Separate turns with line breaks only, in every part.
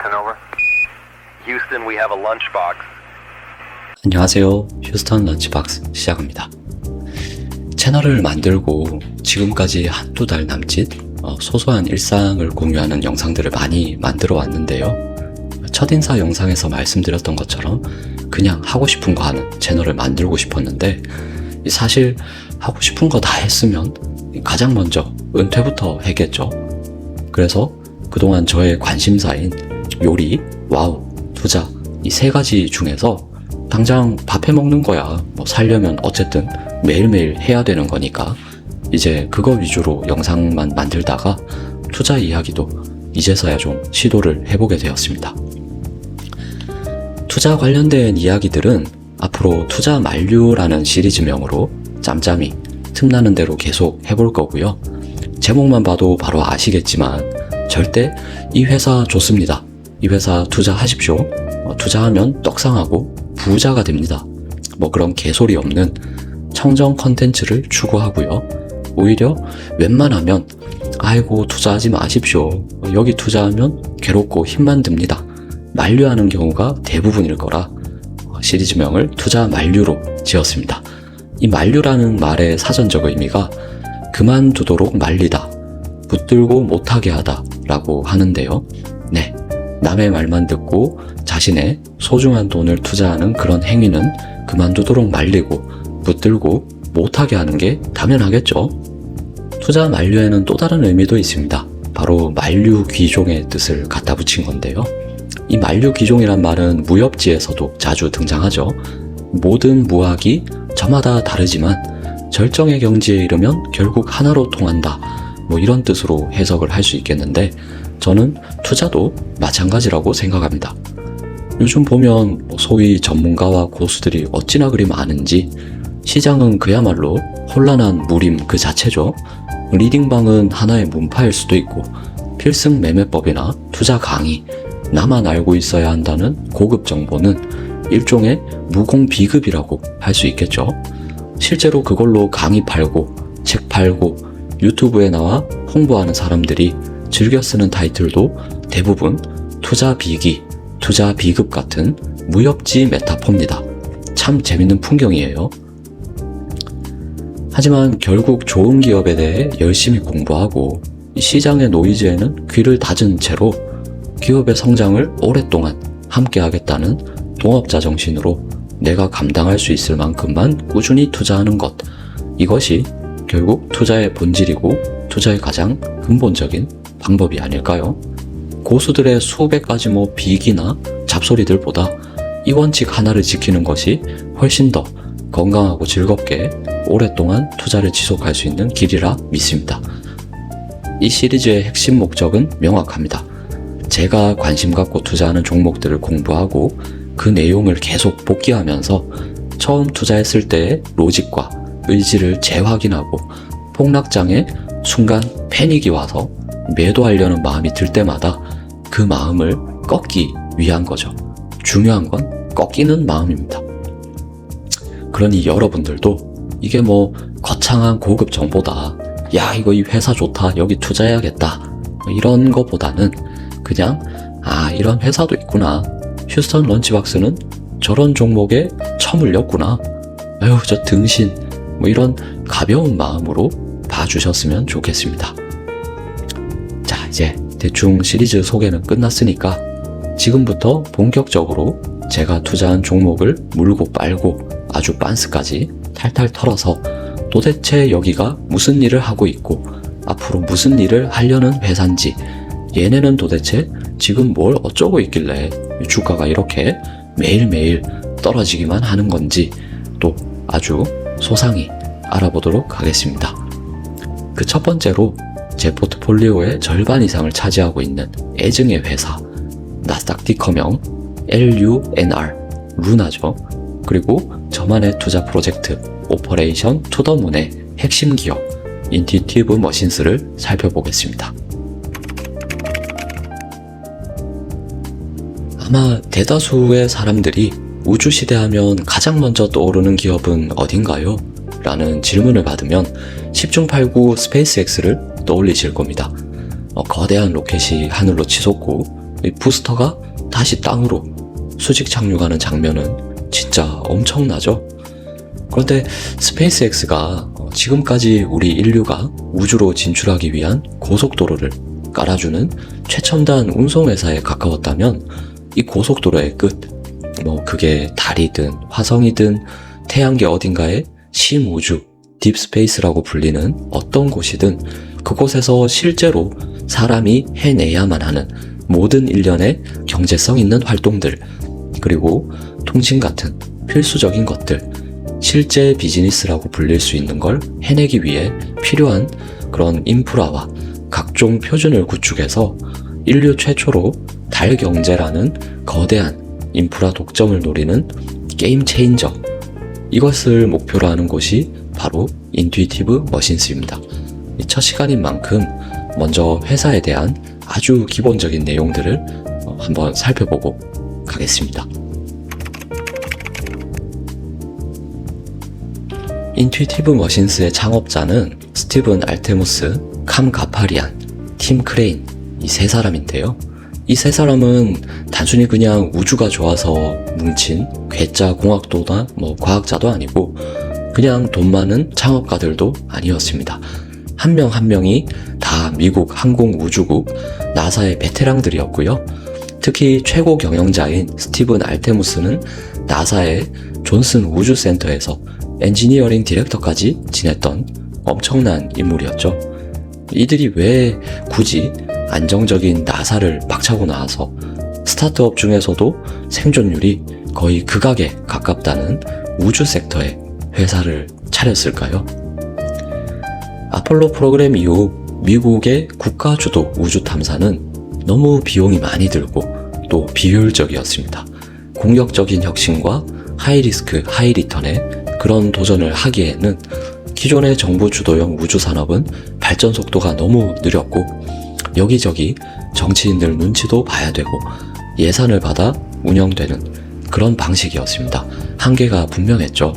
Houston, over. Houston, we have a lunchbox.
안녕하세요. 휴스턴 런치박스 시작합니다. 채널을 만들고 지금까지 한두 달 남짓 소소한 일상을 공유하는 영상들을 많이 만들어 왔는데요. 첫인사 영상에서 말씀드렸던 것처럼 그냥 하고 싶은 거 하는 채널을 만들고 싶었는데 사실 하고 싶은 거 다 했으면 가장 먼저 은퇴부터 했겠죠. 그래서 그동안 저의 관심사인 요리, 와우, 투자 이 세 가지 중에서 당장 밥 해 먹는 거야 뭐 살려면 어쨌든 매일매일 해야 되는 거니까 이제 그거 위주로 영상만 만들다가 투자 이야기도 이제서야 좀 시도를 해보게 되었습니다. 투자 관련된 이야기들은 앞으로 투자 만류라는 시리즈명으로 짬짬이 틈나는 대로 계속 해볼 거고요. 제목만 봐도 바로 아시겠지만 절대 이 회사 좋습니다, 이 회사 투자하십시오, 투자하면 떡상하고 부자가 됩니다, 뭐 그런 개소리 없는 청정 컨텐츠를 추구하고요. 오히려 웬만하면 아이고 투자하지 마십시오, 여기 투자하면 괴롭고 힘만 듭니다, 만류하는 경우가 대부분일 거라 시리즈명을 투자 만류로 지었습니다. 이 만류라는 말의 사전적 의미가 그만두도록 말리다, 붙들고 못하게 하다 라고 하는데요. 네, 남의 말만 듣고 자신의 소중한 돈을 투자하는 그런 행위는 그만두도록 말리고 붙들고 못하게 하는 게 당연하겠죠. 투자 만류에는 또 다른 의미도 있습니다. 바로 만류 귀종의 뜻을 갖다 붙인 건데요. 이 만류 귀종이란 말은 무협지에서도 자주 등장하죠. 모든 무학이 저마다 다르지만 절정의 경지에 이르면 결국 하나로 통한다, 뭐 이런 뜻으로 해석을 할 수 있겠는데 저는 투자도 마찬가지라고 생각합니다. 요즘 보면 소위 전문가와 고수들이 어찌나 그리 많은지 시장은 그야말로 혼란한 무림 그 자체죠. 리딩방은 하나의 문파일 수도 있고 필승 매매법이나 투자 강의, 나만 알고 있어야 한다는 고급 정보는 일종의 무공 비급이라고 할 수 있겠죠. 실제로 그걸로 강의 팔고 책 팔고 유튜브에 나와 홍보하는 사람들이 즐겨 쓰는 타이틀도 대부분 투자 비기, 투자 비급 같은 무협지 메타포입니다. 참 재밌는 풍경이에요. 하지만 결국 좋은 기업에 대해 열심히 공부하고 시장의 노이즈에는 귀를 닫은 채로 기업의 성장을 오랫동안 함께 하겠다는 동업자 정신으로 내가 감당할 수 있을 만큼만 꾸준히 투자하는 것, 이것이 결국 투자의 본질이고 투자의 가장 근본적인 방법이 아닐까요? 고수들의 수백 가지 비기나 잡소리들보다 이 원칙 하나를 지키는 것이 훨씬 더 건강하고 즐겁게 오랫동안 투자를 지속할 수 있는 길이라 믿습니다. 이 시리즈의 핵심 목적은 명확합니다. 제가 관심 갖고 투자하는 종목들을 공부하고 그 내용을 계속 복기하면서 처음 투자했을 때의 로직과 의지를 재확인하고 폭락장에 순간 패닉이 와서 매도하려는 마음이 들 때마다 그 마음을 꺾기 위한 거죠. 중요한 건 꺾이는 마음입니다. 그러니 여러분들도 이게 거창한 고급 정보다, 야 이거 이 회사 좋다 여기 투자해야겠다 이런 거보다는 그냥 이런 회사도 있구나, 휴스턴 런치박스는 저런 종목에 처물렸구나, 아유 저 등신, 이런 가벼운 마음으로 봐주셨으면 좋겠습니다. 자, 이제 대충 시리즈 소개는 끝났으니까 지금부터 본격적으로 제가 투자한 종목을 물고 빨고 아주 빤스까지 탈탈 털어서 도대체 여기가 무슨 일을 하고 있고 앞으로 무슨 일을 하려는 회사인지, 얘네는 도대체 지금 뭘 어쩌고 있길래 주가가 이렇게 매일매일 떨어지기만 하는 건지 또 아주 소상히 알아보도록 하겠습니다. 그 첫 번째로 제 포트폴리오의 절반 이상을 차지하고 있는 애증의 회사, 나스닥 티커명 LUNR, 루나죠. 그리고 저만의 투자 프로젝트 오퍼레이션 투 더 문의 핵심 기업 인튜이티브 머신스를 살펴보겠습니다. 아마 대다수의 사람들이 우주시대 하면 가장 먼저 떠오르는 기업은 어딘가요? 라는 질문을 받으면 10중 8구 스페이스X를 떠올리실 겁니다. 거대한 로켓이 하늘로 치솟고 이 부스터가 다시 땅으로 수직 착륙하는 장면은 진짜 엄청나죠. 그런데 스페이스X가 지금까지 우리 인류가 우주로 진출하기 위한 고속도로를 깔아주는 최첨단 운송회사에 가까웠다면 이 고속도로의 끝, 그게 달이든 화성이든 태양계 어딘가에 심우주, 딥스페이스라고 불리는 어떤 곳이든 그곳에서 실제로 사람이 해내야만 하는 모든 일련의 경제성 있는 활동들, 그리고 통신 같은 필수적인 것들, 실제 비즈니스라고 불릴 수 있는 걸 해내기 위해 필요한 그런 인프라와 각종 표준을 구축해서 인류 최초로 달 경제라는 거대한 인프라 독점을 노리는 게임 체인저, 이것을 목표로 하는 곳이 바로 인투이티브 머신스입니다. 첫 시간인 만큼 먼저 회사에 대한 아주 기본적인 내용들을 한번 살펴보고 가겠습니다. 인투이티브 머신스의 창업자는 스티븐 알테무스, 캄 가파리안, 팀 크레인, 이 세 사람인데요. 이 세 사람은 단순히 그냥 우주가 좋아서 뭉친 괴짜 공학도나 과학자도 아니고 그냥 돈 많은 창업가들도 아니었습니다. 한 명 한 명이 다 미국 항공우주국 나사의 베테랑들이었고요. 특히 최고 경영자인 스티븐 알테무스는 나사의 존슨 우주센터에서 엔지니어링 디렉터까지 지냈던 엄청난 인물이었죠. 이들이 왜 굳이 안정적인 나사를 박차고 나와서 스타트업 중에서도 생존율이 거의 극악에 가깝다는 우주 섹터의 회사를 차렸을까요? 아폴로 프로그램 이후 미국의 국가 주도 우주 탐사는 너무 비용이 많이 들고 또 비효율적이었습니다. 공격적인 혁신과 하이리스크 하이리턴의 그런 도전을 하기에는 기존의 정부 주도형 우주 산업은 발전 속도가 너무 느렸고 여기저기 정치인들 눈치도 봐야 되고 예산을 받아 운영되는 그런 방식이었습니다. 한계가 분명했죠.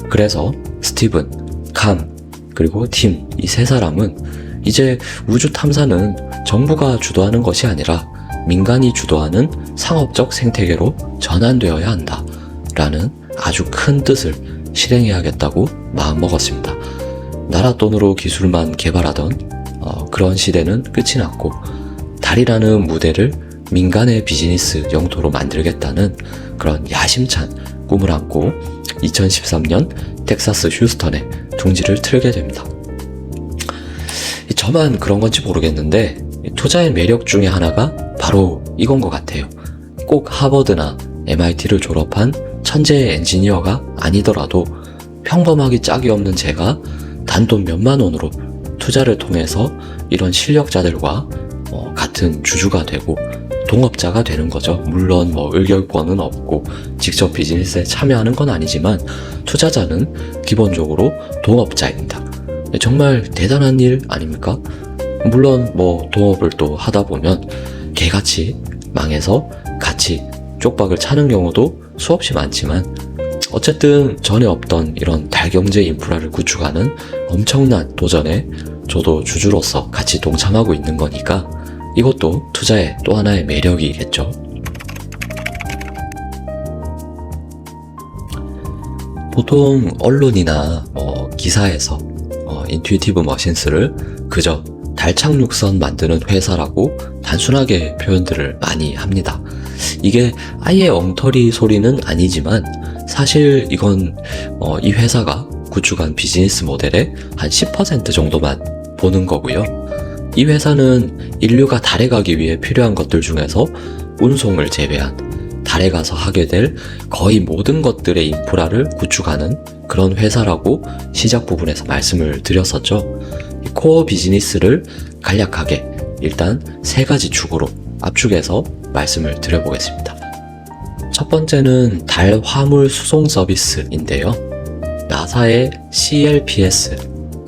그래서 스티븐, 캄, 그리고 팀, 이 세 사람은 이제 우주 탐사는 정부가 주도하는 것이 아니라 민간이 주도하는 상업적 생태계로 전환되어야 한다 라는 아주 큰 뜻을 실행해야겠다고 마음먹었습니다. 나라 돈으로 기술만 개발하던 그런 시대는 끝이 났고 달이라는 무대를 민간의 비즈니스 영토로 만들겠다는 그런 야심찬 꿈을 안고 2013년 텍사스 휴스턴에 둥지를 틀게 됩니다. 저만 그런 건지 모르겠는데 투자의 매력 중에 하나가 바로 이건 것 같아요. 꼭 하버드나 MIT를 졸업한 천재 엔지니어가 아니더라도 평범하기 짝이 없는 제가 단돈 몇만 원으로 투자를 통해서 이런 실력자들과 같은 주주가 되고 동업자가 되는 거죠. 물론 의결권은 없고 직접 비즈니스에 참여하는 건 아니지만 투자자는 기본적으로 동업자입니다. 정말 대단한 일 아닙니까? 물론 동업을 또 하다 보면 개같이 망해서 같이 쪽박을 차는 경우도 수없이 많지만 어쨌든 전에 없던 이런 달경제 인프라를 구축하는 엄청난 도전에 저도 주주로서 같이 동참하고 있는 거니까 이것도 투자의 또 하나의 매력이겠죠. 보통 언론이나 기사에서 인투이티브 머신스를 그저 달 착륙선 만드는 회사라고 단순하게 표현들을 많이 합니다. 이게 아예 엉터리 소리는 아니지만 사실 이건 이 회사가 구축한 비즈니스 모델의 한 10% 정도만 보는 거고요. 이 회사는 인류가 달에 가기 위해 필요한 것들 중에서 운송을 제외한 달에 가서 하게 될 거의 모든 것들의 인프라를 구축하는 그런 회사라고 시작 부분에서 말씀을 드렸었죠. 코어 비즈니스를 간략하게 일단 세 가지 축으로 압축해서 말씀을 드려보겠습니다. 첫 번째는 달 화물 수송 서비스인데요. 나사의 CLPS,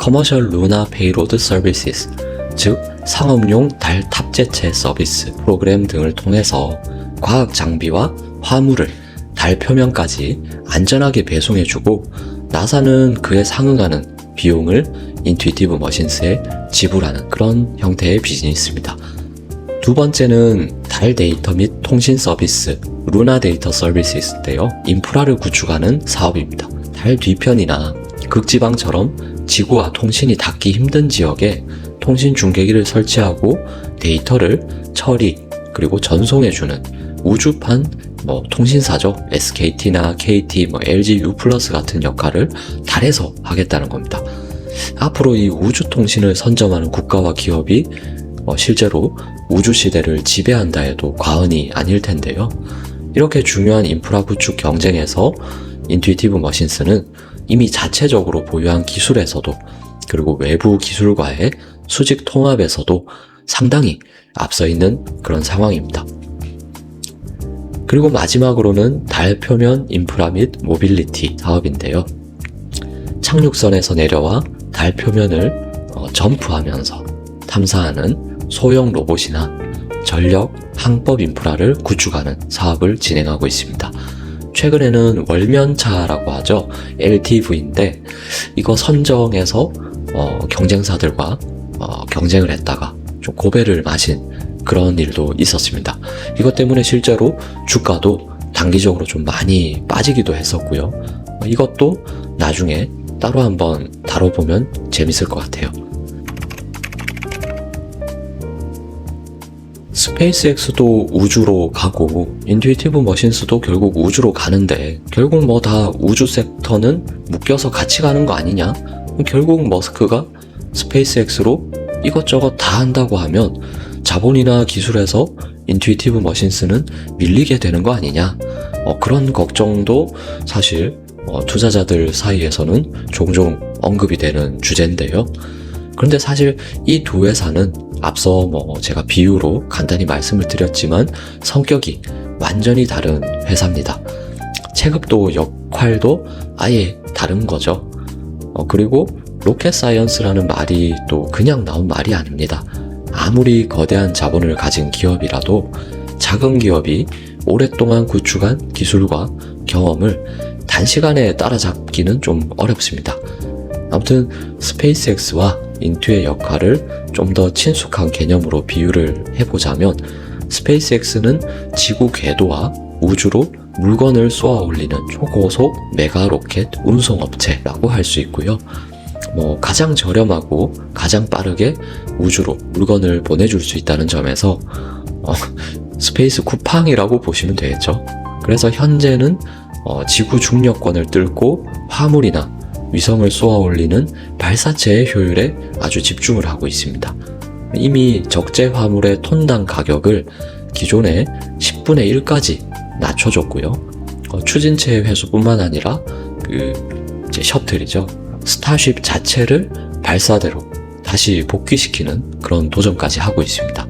Commercial Lunar Payload Services, 즉 상업용 달 탑재체 서비스 프로그램 등을 통해서 과학 장비와 화물을 달 표면까지 안전하게 배송해주고 나사는 그에 상응하는 비용을 인투이티브 머신스에 지불하는 그런 형태의 비즈니스입니다. 두 번째는 달 데이터 및 통신 서비스, 루나 데이터 서비스인데요. 인프라를 구축하는 사업입니다. 달 뒤편이나 극지방처럼 지구와 통신이 닿기 힘든 지역에 통신 중계기를 설치하고 데이터를 처리 그리고 전송해주는 우주판 통신사죠. SKT나 KT, LG U+ 같은 역할을 달에서 하겠다는 겁니다. 앞으로 이 우주 통신을 선점하는 국가와 기업이 실제로 우주 시대를 지배한다 해도 과언이 아닐 텐데요. 이렇게 중요한 인프라 구축 경쟁에서 인투이티브 머신스는 이미 자체적으로 보유한 기술에서도 그리고 외부 기술과의 수직 통합에서도 상당히 앞서 있는 그런 상황입니다. 그리고 마지막으로는 달 표면 인프라 및 모빌리티 사업인데요. 착륙선에서 내려와 달 표면을 점프하면서 탐사하는 소형 로봇이나 전력, 항법 인프라를 구축하는 사업을 진행하고 있습니다. 최근에는 월면차라고 하죠. LTV인데 이거 선정해서 경쟁사들과 경쟁을 했다가 좀 고배를 마신 그런 일도 있었습니다. 이것 때문에 실제로 주가도 단기적으로 좀 많이 빠지기도 했었고요. 이것도 나중에 따로 한번 다뤄보면 재밌을 것 같아요. 스페이스X도 우주로 가고 인투이티브 머신스도 결국 우주로 가는데 결국 다 우주 섹터는 묶여서 같이 가는 거 아니냐? 결국 머스크가 스페이스X로 이것저것 다 한다고 하면 자본이나 기술에서 인투이티브 머신스는 밀리게 되는 거 아니냐? 그런 걱정도 사실 투자자들 사이에서는 종종 언급이 되는 주제인데요. 그런데 사실 이 두 회사는 앞서 제가 비유로 간단히 말씀을 드렸지만 성격이 완전히 다른 회사입니다. 체급도 역할도 아예 다른 거죠. 그리고 로켓 사이언스라는 말이 또 그냥 나온 말이 아닙니다. 아무리 거대한 자본을 가진 기업이라도 작은 기업이 오랫동안 구축한 기술과 경험을 단시간에 따라잡기는 좀 어렵습니다. 아무튼 스페이스X와 인투의 역할을 좀 더 친숙한 개념으로 비유를 해보자면 스페이스X는 지구 궤도와 우주로 물건을 쏘아 올리는 초고속 메가 로켓 운송업체라고 할 수 있고요. 가장 저렴하고 가장 빠르게 우주로 물건을 보내줄 수 있다는 점에서 스페이스 쿠팡이라고 보시면 되겠죠. 그래서 현재는 지구 중력권을 뚫고 화물이나 위성을 쏘아 올리는 발사체의 효율에 아주 집중을 하고 있습니다. 이미 적재 화물의 톤당 가격을 기존의 10분의 1까지 낮춰줬고요. 추진체의 회수뿐만 아니라 셔틀이죠. 스타쉽 자체를 발사대로 다시 복귀시키는 그런 도전까지 하고 있습니다.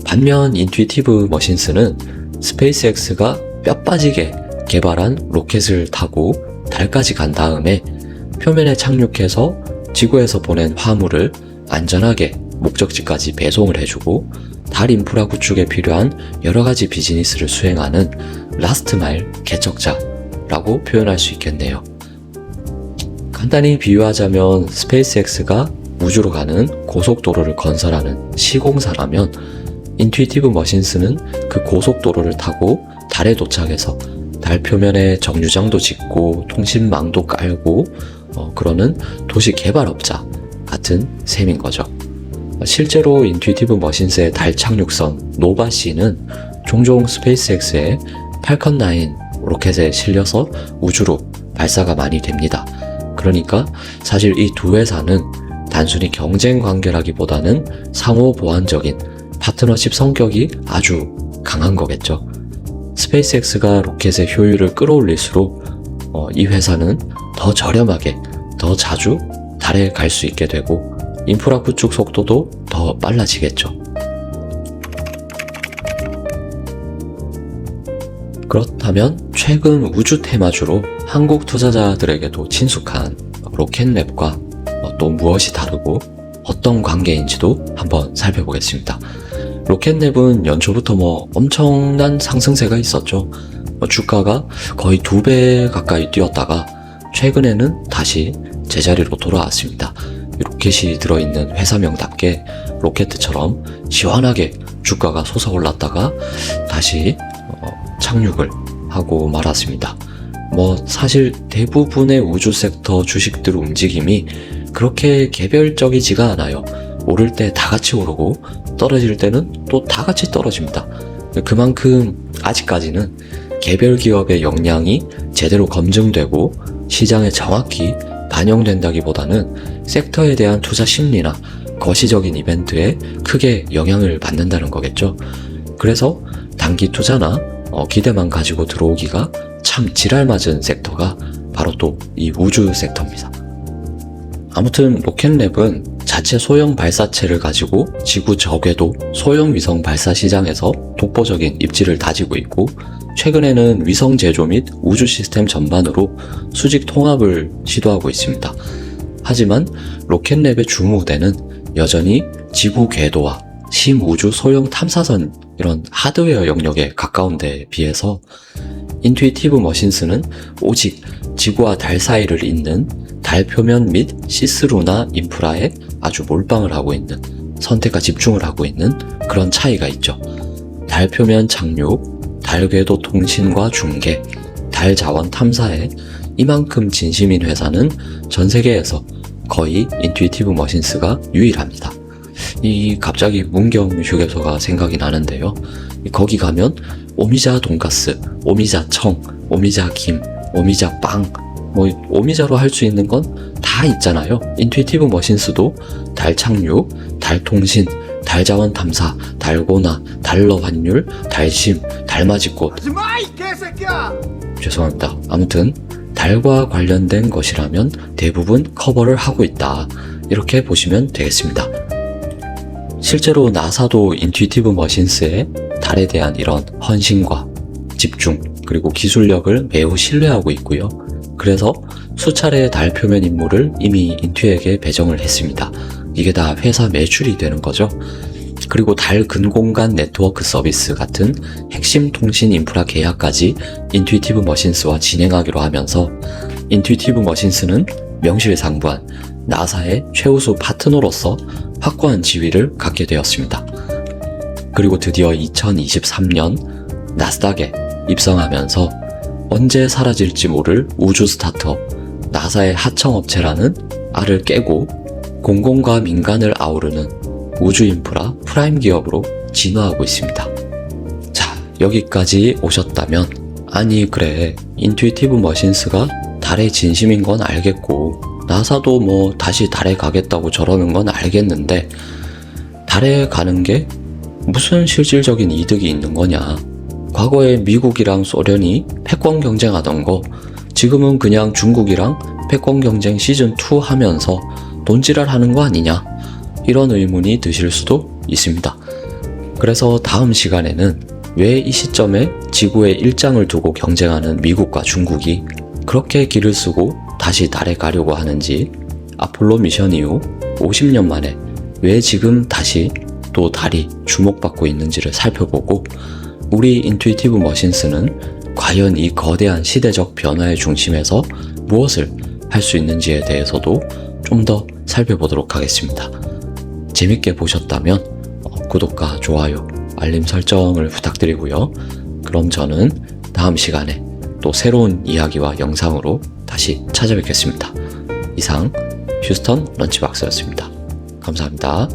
반면 인투이티브 머신스는 스페이스X가 뼈 빠지게 개발한 로켓을 타고 달까지 간 다음에 표면에 착륙해서 지구에서 보낸 화물을 안전하게 목적지까지 배송을 해주고 달 인프라 구축에 필요한 여러가지 비즈니스를 수행하는 라스트 마일 개척자라고 표현할 수 있겠네요. 간단히 비유하자면 스페이스X가 우주로 가는 고속도로를 건설하는 시공사라면 인투이티브 머신스는 그 고속도로를 타고 달에 도착해서 달 표면에 정류장도 짓고 통신망도 깔고 그러는 도시 개발업자 같은 셈인 거죠. 실제로 인투이티브 머신스의 달 착륙선 노바C는 종종 스페이스X의 팔컨 9 로켓에 실려서 우주로 발사가 많이 됩니다. 그러니까 사실 이 두 회사는 단순히 경쟁 관계라기보다는 상호 보완적인 파트너십 성격이 아주 강한 거겠죠. 스페이스X가 로켓의 효율을 끌어올릴수록 이 회사는 더 저렴하게 더 자주 달에 갈 수 있게 되고 인프라 구축 속도도 더 빨라지겠죠. 그렇다면 최근 우주 테마주로 한국 투자자들에게도 친숙한 로켓랩과 또 무엇이 다르고 어떤 관계인지도 한번 살펴보겠습니다. 로켓랩은 연초부터 엄청난 상승세가 있었죠. 주가가 거의 2배 가까이 뛰었다가 최근에는 다시 제자리로 돌아왔습니다. 로켓이 들어있는 회사명답게 로켓처럼 시원하게 주가가 솟아올랐다가 다시 착륙을 하고 말았습니다. 사실 대부분의 우주 섹터 주식들 움직임이 그렇게 개별적이지가 않아요. 오를 때 다 같이 오르고 떨어질 때는 또 다 같이 떨어집니다. 그만큼 아직까지는 개별 기업의 역량이 제대로 검증되고 시장에 정확히 반영된다기보다는 섹터에 대한 투자 심리나 거시적인 이벤트에 크게 영향을 받는다는 거겠죠. 그래서 단기 투자나 기대만 가지고 들어오기가 참 지랄맞은 섹터가 바로 또 이 우주 섹터입니다. 아무튼 로켓랩은 자체 소형 발사체를 가지고 지구 저궤도 소형 위성 발사 시장에서 독보적인 입지를 다지고 있고, 최근에는 위성 제조 및 우주 시스템 전반으로 수직 통합을 시도하고 있습니다. 하지만 로켓랩의 주무대는 여전히 지구 궤도와 심우주 소형 탐사선 이런 하드웨어 영역에 가까운 데에 비해서 인투이티브 머신스는 오직 지구와 달 사이를 잇는 달 표면 및 시스루나 인프라에 아주 몰빵을 하고 있는, 선택과 집중을 하고 있는 그런 차이가 있죠. 달 표면 착륙, 달 궤도 통신과 중계, 달 자원 탐사에 이만큼 진심인 회사는 전 세계에서 거의 인투이티브 머신스가 유일합니다. 갑자기 문경 휴게소가 생각이 나는데요. 거기 가면 오미자 돈가스, 오미자 청, 오미자 김, 오미자 빵, 오미자로 할 수 있는 건 다 있잖아요. 인투이티브 머신스도 달 착륙, 달 통신, 달 자원 탐사, 달고나, 달러 환율, 달심, 달맞이꽃. 죄송합니다. 아무튼 달과 관련된 것이라면 대부분 커버를 하고 있다. 이렇게 보시면 되겠습니다. 실제로 나사도 인투이티브 머신스의 달에 대한 이런 헌신과 집중, 그리고 기술력을 매우 신뢰하고 있고요. 그래서 수차례의 달 표면 임무를 이미 인투에게 배정을 했습니다. 이게 다 회사 매출이 되는 거죠. 그리고 달 근공간 네트워크 서비스 같은 핵심 통신 인프라 계약까지 인투이티브 머신스와 진행하기로 하면서 인투이티브 머신스는 명실상부한 나사의 최우수 파트너로서 확고한 지위를 갖게 되었습니다. 그리고 드디어 2023년 나스닥에 입성하면서 언제 사라질지 모를 우주 스타트업 나사의 하청업체라는 알을 깨고 공공과 민간을 아우르는 우주 인프라 프라임 기업으로 진화하고 있습니다. 자, 여기까지 오셨다면 아니 그래, 인투이티브 머신스가 달에 진심인 건 알겠고 나사도 다시 달에 가겠다고 저러는 건 알겠는데 달에 가는 게 무슨 실질적인 이득이 있는 거냐. 과거에 미국이랑 소련이 패권 경쟁하던 거 지금은 그냥 중국이랑 패권 경쟁 시즌2 하면서 돈지랄 하는 거 아니냐, 이런 의문이 드실 수도 있습니다. 그래서 다음 시간에는 왜 이 시점에 지구에 일장을 두고 경쟁하는 미국과 중국이 그렇게 기를 쓰고 다시 달에 가려고 하는지, 아폴로 미션 이후 50년 만에 왜 지금 다시 또 달이 주목받고 있는지를 살펴보고, 우리 인투이티브 머신스는 과연 이 거대한 시대적 변화의 중심에서 무엇을 할 수 있는지에 대해서도 좀 더 살펴보도록 하겠습니다. 재밌게 보셨다면 구독과 좋아요, 알림 설정을 부탁드리고요. 그럼 저는 다음 시간에 또 새로운 이야기와 영상으로 다시 찾아뵙겠습니다. 이상 휴스턴 런치박스였습니다. 감사합니다.